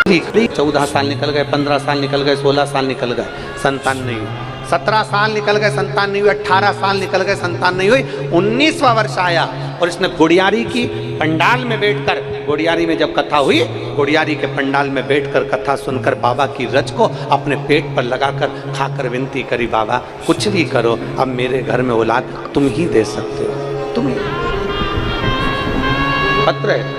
14 साल निकल गए, 15 साल निकल गए, 16 साल निकल गए, संतान नहीं हुई। 17 साल निकल गए, संतान नहीं हुई। 18 साल निकल गए, संतान नहीं हुई। 19वां वर्ष आया और इसने गुड़ियारी की पंडाल में बैठकर, गुड़ियारी में जब कथा हुई, गुड़ियारी के पंडाल में बैठकर कथा सुनकर बाबा की रज को अपने पेट पर लगाकर खाकर विनती करी, बाबा कुछ भी करो, अब मेरे घर में औलाद तुम ही दे सकते हो, तुम ही। पत्र है।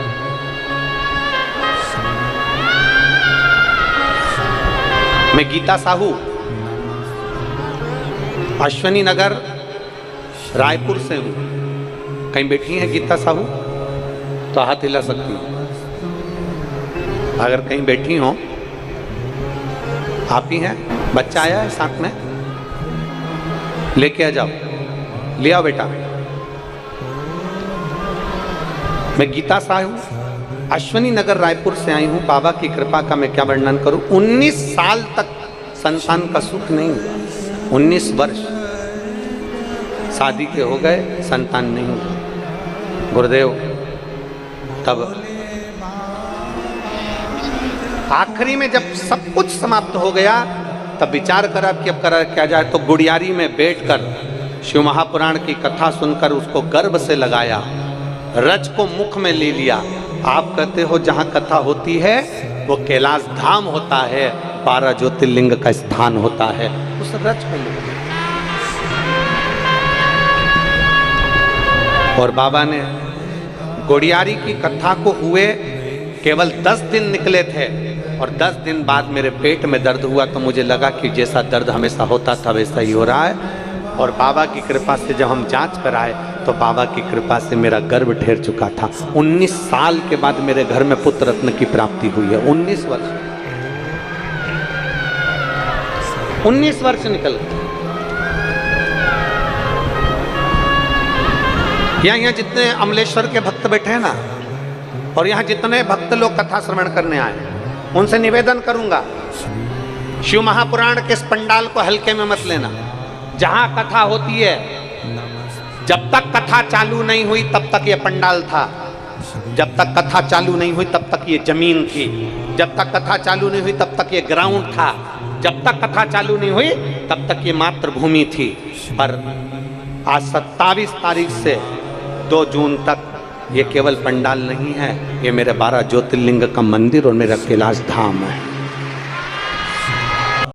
मैं गीता साहू अश्वनी नगर रायपुर से हूं। कहीं बैठी हैं गीता साहू तो हाथ हिला सकती हूं। अगर कहीं बैठी हो, आप ही हैं, बच्चा आया है साथ में, लेके आ जाओ, ले आओ बेटा। मैं गीता साहू अश्वनी नगर रायपुर से आई हूं। बाबा की कृपा का मैं क्या वर्णन करूं। 19 साल तक संतान का सुख नहीं हुआ। 19 वर्ष शादी के हो गए, संतान नहीं हुआ। गुरुदेव तब आखिरी में जब सब कुछ समाप्त हो गया, तब विचार करा कि अब करा क्या जाए। तो गुड़ियारी में बैठकर शिव महापुराण की कथा सुनकर उसको गर्भ से लगाया, रज को मुख में ले लिया। आप कहते हो जहां कथा होती है वो कैलाश धाम होता है, 12 ज्योतिर्लिंग का स्थान होता है, उस रज को ले लिया। और बाबा ने गुड़ियारी की कथा को हुए केवल 10 दिन निकले थे, और 10 दिन बाद मेरे पेट में दर्द हुआ तो मुझे लगा कि जैसा दर्द हमेशा होता था वैसा ही हो रहा है। और बाबा की कृपा से जब हम जांच कराए तो बाबा की कृपा से मेरा गर्भ ठहर चुका था। 19 साल के बाद मेरे घर में पुत्र रत्न की प्राप्ति हुई है। 19 वर्ष 19 वर्ष निकल गए। यहाँ जितने अमलेश्वर के भक्त बैठे हैं ना, और यहाँ जितने भक्त लोग कथा श्रवण करने आए, उनसे निवेदन करूंगा, शिव महापुराण के इस पंडाल को हल्के में मत लेना। जहां कथा होती है, जब तक कथा चालू नहीं हुई तब तक ये पंडाल था, जब तक कथा चालू नहीं हुई तब तक ये जमीन थी, जब तक कथा चालू नहीं हुई तब तक ये ग्राउंड था, जब तक कथा चालू नहीं हुई तब तक ये मातृभूमि थी। पर आज 27 तारीख से 2 जून तक ये केवल पंडाल नहीं है, ये मेरे 12 ज्योतिर्लिंग का मंदिर और मेरा कैलाश धाम है।